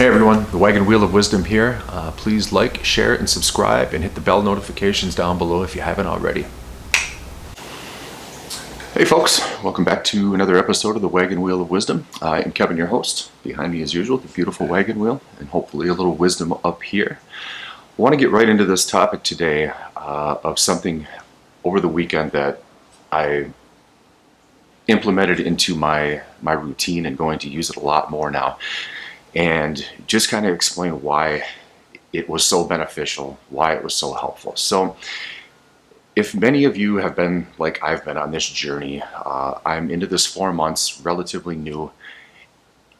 Hey everyone, the Wagon Wheel of Wisdom here. Please like, share, and subscribe, and hit the bell notifications down below if you haven't already. Hey folks, welcome back to another episode of the Wagon Wheel of Wisdom. I am Kevin, your host. Behind me as usual, the beautiful wagon wheel, and hopefully a little wisdom up here. I want to get right into this topic today of something over the weekend that I implemented into my routine and going to use it a lot more now. And just kind of explain why it was so beneficial, why it was so helpful. So if many of you have been like I've been on this journey, I'm into this 4 months, relatively new.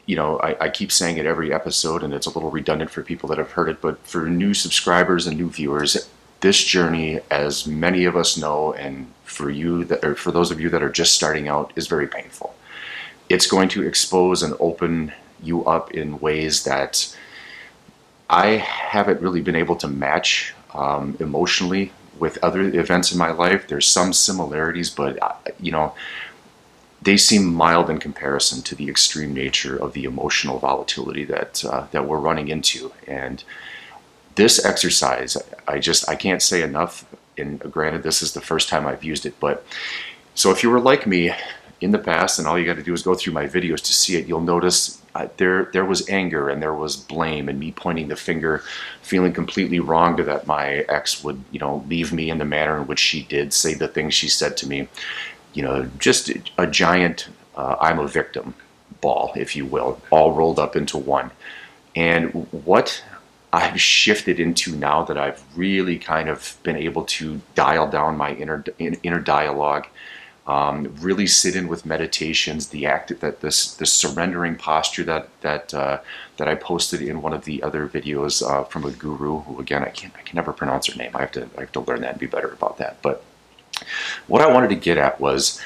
You know, I keep saying it every episode, and it's a little redundant for people that have heard it, but for new subscribers and new viewers, this journey, as many of us know, and for you that, or for those of you that are just starting out, is very painful. It's going to expose and open you up in ways that I haven't really been able to match emotionally with other events in my life. There's some similarities, but they seem mild in comparison to the extreme nature of the emotional volatility that we're running into. And this exercise, I can't say enough. And granted, this is the first time I've used it, but so if you were like me in the past, and all you got to do is go through my videos to see it, you'll notice there was anger and there was blame and me pointing the finger, feeling completely wronged that my ex would, leave me in the manner in which she did, say the things she said to me. Just a giant I'm a victim ball, if you will, all rolled up into one. And what I've shifted into now that I've really kind of been able to dial down my inner dialogue, really sit in with meditations, this surrendering posture that I posted in one of the other videos from a guru who, again, I can never pronounce her name. I have to learn that and be better about that. But what I wanted to get at was,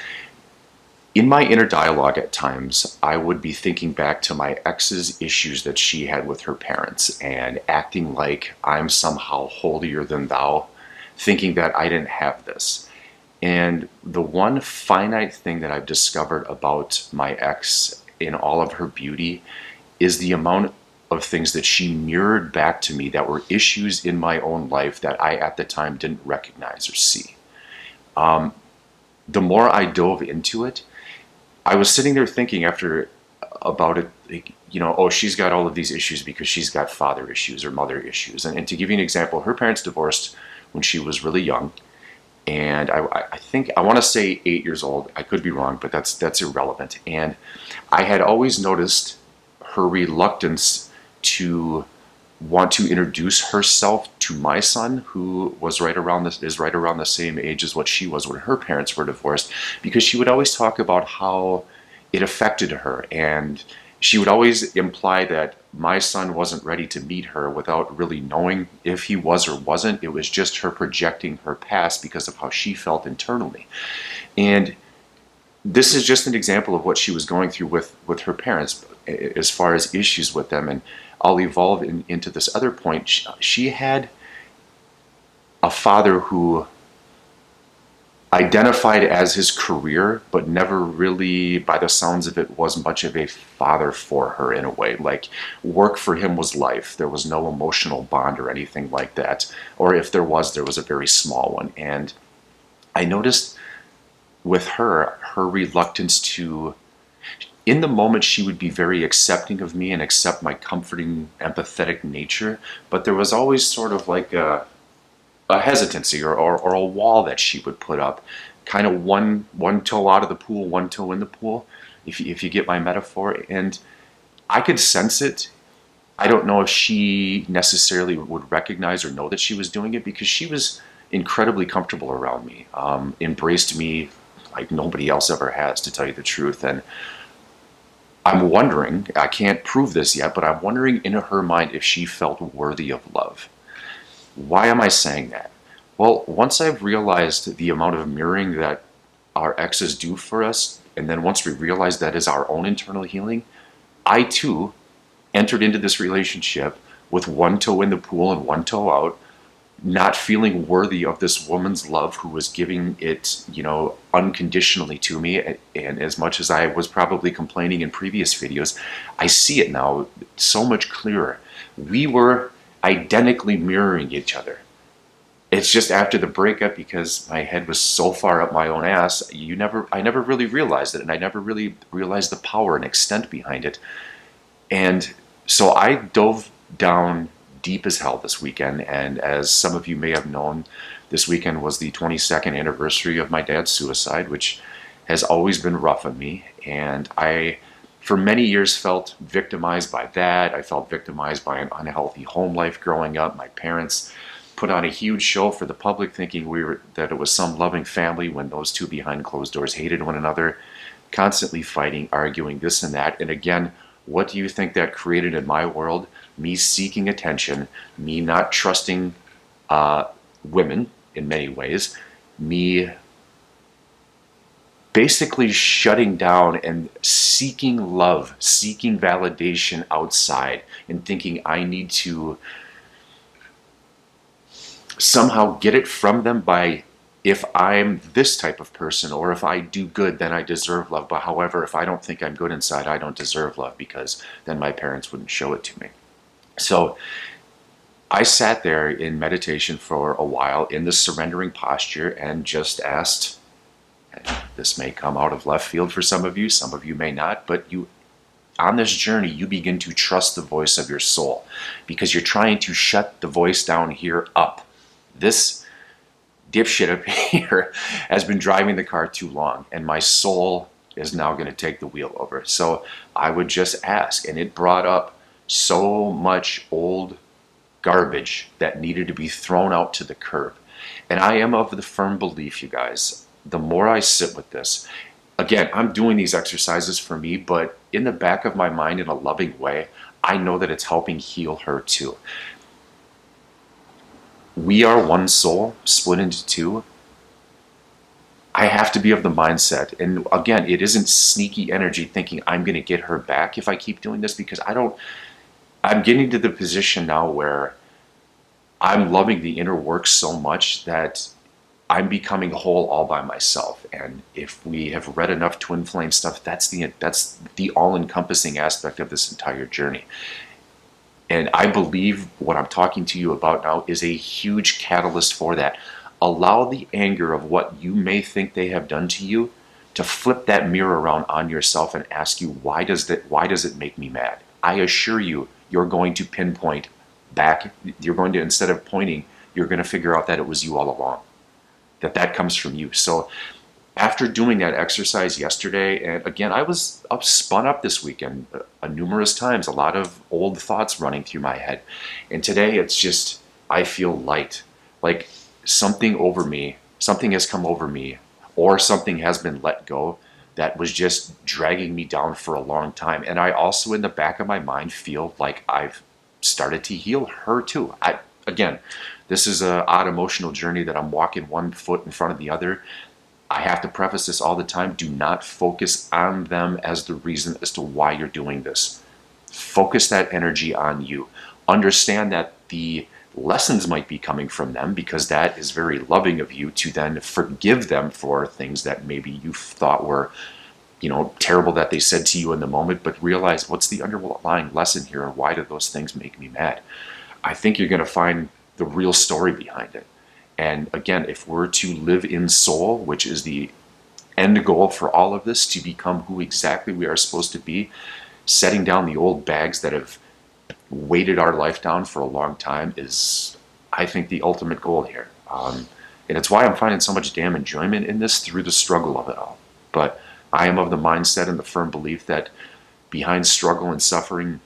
in my inner dialogue at times, I would be thinking back to my ex's issues that she had with her parents and acting like I'm somehow holier than thou, thinking that I didn't have this. And the one finite thing that I've discovered about my ex in all of her beauty is the amount of things that she mirrored back to me that were issues in my own life that I at the time didn't recognize or see. The more I dove into it, I was sitting there thinking about it, oh, she's got all of these issues because she's got father issues or mother issues. And to give you an example, her parents divorced when she was really young. And I think, I want to say 8 years old. I could be wrong, but that's irrelevant. And I had always noticed her reluctance to want to introduce herself to my son, who is right around the same age as what she was when her parents were divorced, because she would always talk about how it affected her, and she would always imply that my son wasn't ready to meet her without really knowing if he was or wasn't. It was just her projecting her past because of how she felt internally. And this is just an example of what she was going through with her parents as far as issues with them. And I'll evolve into this other point. She had a father who identified as his career, but never really, by the sounds of it, was much of a father for her in a way. Like, work for him was life. There was no emotional bond or anything like that. Or if there was a very small one. And I noticed with her reluctance to, in the moment, she would be very accepting of me and accept my comforting, empathetic nature, but there was always sort of like a hesitancy or a wall that she would put up, kind of one toe out of the pool, one toe in the pool, if you get my metaphor. And I could sense it. I don't know if she necessarily would recognize or know that she was doing it, because she was incredibly comfortable around me, embraced me like nobody else ever has, to tell you the truth. And I'm wondering, I can't prove this yet, but I'm wondering in her mind if she felt worthy of love. Why am I saying that? Well, once I've realized the amount of mirroring that our exes do for us, and then once we realize that is our own internal healing, I too entered into this relationship with one toe in the pool and one toe out, not feeling worthy of this woman's love who was giving it, unconditionally to me. And as much as I was probably complaining in previous videos, I see it now so much clearer. We were identically mirroring each other. It's just after the breakup, because my head was so far up my own ass, I never really realized it, and I never really realized the power and extent behind it. And so I dove down deep as hell this weekend. And as some of you may have known, this weekend was the 22nd anniversary of my dad's suicide, which has always been rough on me. And I, for many years, felt victimized by that. I felt victimized by an unhealthy home life growing up. My parents put on a huge show for the public, thinking that it was some loving family, when those two behind closed doors hated one another, constantly fighting, arguing, this and that. And again, what do you think that created in my world? Me seeking attention, me not trusting women in many ways, me basically shutting down and seeking love, seeking validation outside, and thinking I need to somehow get it from them by, if I'm this type of person, or if I do good, then I deserve love. But however, if I don't think I'm good inside, I don't deserve love, because then my parents wouldn't show it to me. So I sat there in meditation for a while in the surrendering posture and just asked, and this may come out of left field for some of you may not, but on this journey, you begin to trust the voice of your soul, because you're trying to shut the voice down here up. This dipshit up here has been driving the car too long, and my soul is now going to take the wheel over. So I would just ask, and it brought up so much old garbage that needed to be thrown out to the curb. And I am of the firm belief, you guys, the more I sit with this, again, I'm doing these exercises for me, but in the back of my mind, in a loving way, I know that it's helping heal her too. We are one soul split into two. I have to be of the mindset, and again, it isn't sneaky energy thinking I'm going to get her back if I keep doing this, because I'm getting to the position now where I'm loving the inner work so much that I'm becoming whole all by myself. And if we have read enough twin flame stuff, that's the all-encompassing aspect of this entire journey. And I believe what I'm talking to you about now is a huge catalyst for that. Allow the anger of what you may think they have done to you to flip that mirror around on yourself and ask you, why does it make me mad? I assure you, you're going to pinpoint back. You're going to, instead of pointing, you're going to figure out that it was you all along, that comes from you. So after doing that exercise yesterday, and again, I was spun up this weekend numerous times, a lot of old thoughts running through my head. And today it's just, I feel light, like something has come over me, or something has been let go that was just dragging me down for a long time. And I also, in the back of my mind, feel like I've started to heal her too. Again, this is an odd emotional journey that I'm walking one foot in front of the other. I have to preface this all the time. Do not focus on them as the reason as to why you're doing this. Focus that energy on you. Understand that the lessons might be coming from them, because that is very loving of you to then forgive them for things that maybe you thought were, terrible that they said to you in the moment, but realize what's the underlying lesson here, and why did those things make me mad? I think you're going to find the real story behind it. And again, if we're to live in soul, which is the end goal for all of this, to become who exactly we are supposed to be, setting down the old bags that have weighted our life down for a long time is, I think, the ultimate goal here. And it's why I'm finding so much damn enjoyment in this through the struggle of it all. But I am of the mindset and the firm belief that behind struggle and suffering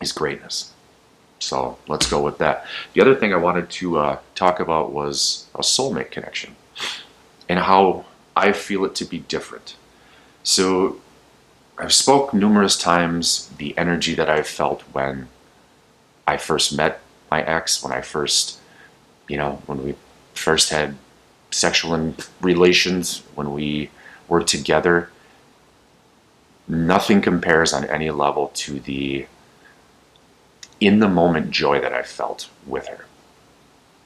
is greatness. So let's go with that. The other thing I wanted to talk about was a soulmate connection and how I feel it to be different. So I've spoke numerous times the energy that I felt when I first met my ex, when we first had sexual relations, when we were together. Nothing compares on any level to the in the moment joy that I felt with her.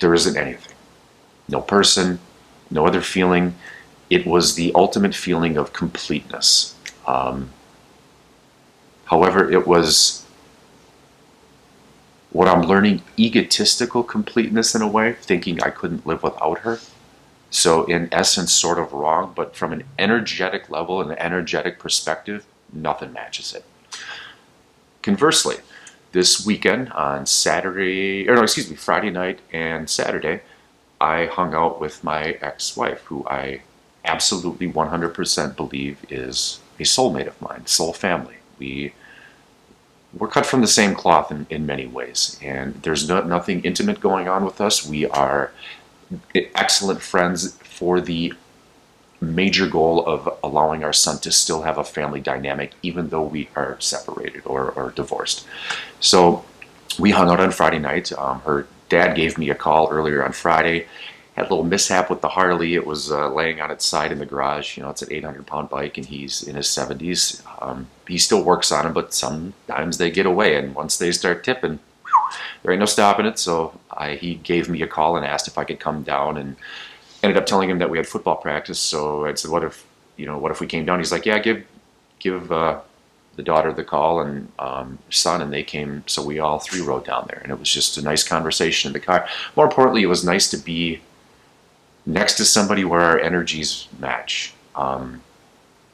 There isn't anything. No person, no other feeling. It was the ultimate feeling of completeness. However, it was what I'm learning, egotistical completeness in a way, thinking I couldn't live without her. So in essence, sort of wrong, but from an energetic level, an energetic perspective, nothing matches it. Conversely, this weekend on Friday night and Saturday, I hung out with my ex-wife, who I absolutely 100% believe is a soulmate of mine, soul family. We're cut from the same cloth in many ways, and there's nothing intimate going on with us. We are excellent friends for the major goal of allowing our son to still have a family dynamic, even though we are separated or divorced. So we hung out on Friday night. Her dad gave me a call earlier on Friday. Had a little mishap with the Harley. It was laying on its side in the garage. You know, it's an 800-pound bike, and he's in his 70s. He still works on them, but sometimes they get away, and once they start tipping, there ain't no stopping it. So he gave me a call and asked if I could come down, and ended up telling him that we had football practice. So I said, what if we came down? He's like, yeah, give the daughter the call and son, and they came. So we all three rode down there, and it was just a nice conversation in the car. More importantly, it was nice to be next to somebody where our energies match.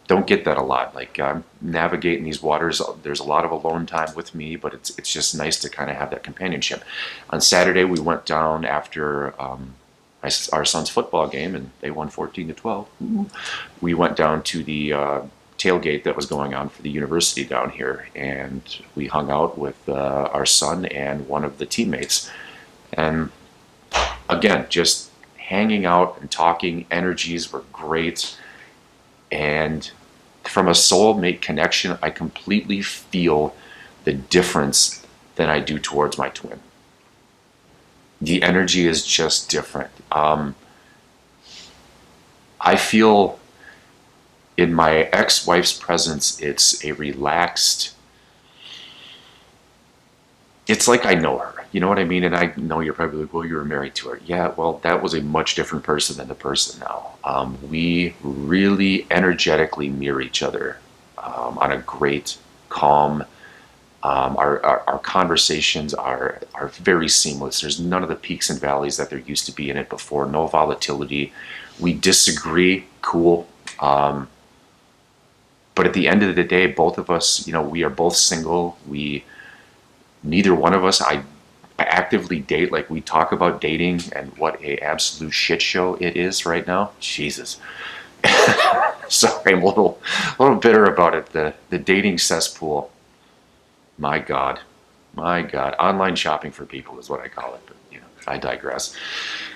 Don't get that a lot. Like, navigating these waters, there's a lot of alone time with me, but it's just nice to kind of have that companionship. On Saturday, we went down after our son's football game, and they won 14-12. We went down to the tailgate that was going on for the university down here, and we hung out with our son and one of the teammates. And again, just hanging out and talking. Energies were great. And from a soulmate connection, I completely feel the difference than I do towards my twin. The energy is just different. I feel in my ex-wife's presence, it's a relaxed, it's like I know her. You know what I mean? And I know you're probably like, well, you were married to her. Yeah, well, that was a much different person than the person now. We really energetically mirror each other on a great, calm. Our conversations are very seamless. There's none of the peaks and valleys that there used to be in it before. No volatility. We disagree, cool. But at the end of the day, both of us, we are both single. Neither one of us, I actively date. Like, we talk about dating and what a absolute shit show it is right now. Jesus. Sorry, I'm a little bitter about it. The dating cesspool. My God. Online shopping for people is what I call it. But I digress.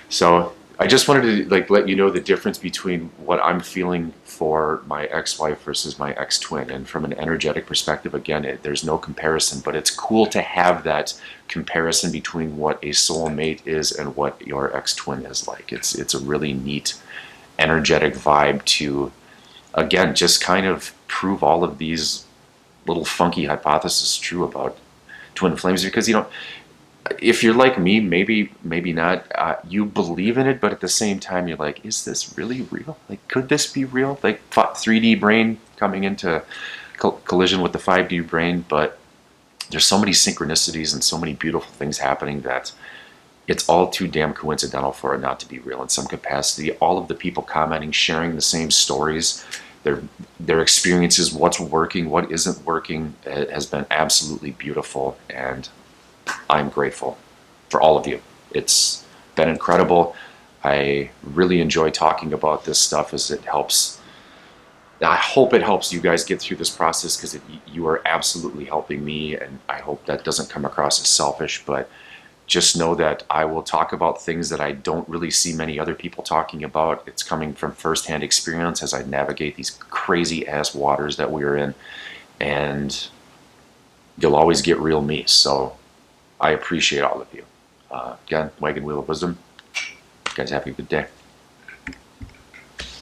So I just wanted to let you know the difference between what I'm feeling for my ex-wife versus my ex-twin. And from an energetic perspective, again, there's no comparison, but it's cool to have that comparison between what a soulmate is and what your ex-twin is like. It's a really neat, energetic vibe to, again, just kind of prove all of these little funky hypotheses true about twin flames. Because, if you're like me, maybe not, you believe in it, but at the same time, you're like, is this really real? Like, could this be real? Like 3D brain coming into collision with the 5D brain, but there's so many synchronicities and so many beautiful things happening that it's all too damn coincidental for it not to be real in some capacity. All of the people commenting, sharing the same stories, their experiences, what's working, what isn't working, has been absolutely beautiful, and I'm grateful for all of you. It's been incredible. I really enjoy talking about this stuff as it helps. I hope it helps you guys get through this process, because you are absolutely helping me, and I hope that doesn't come across as selfish, but just know that I will talk about things that I don't really see many other people talking about. It's coming from firsthand experience as I navigate these crazy ass waters that we're in, and you'll always get real me. So I appreciate all of you. Again, Wagon Wheel of Wisdom. You guys have a good day.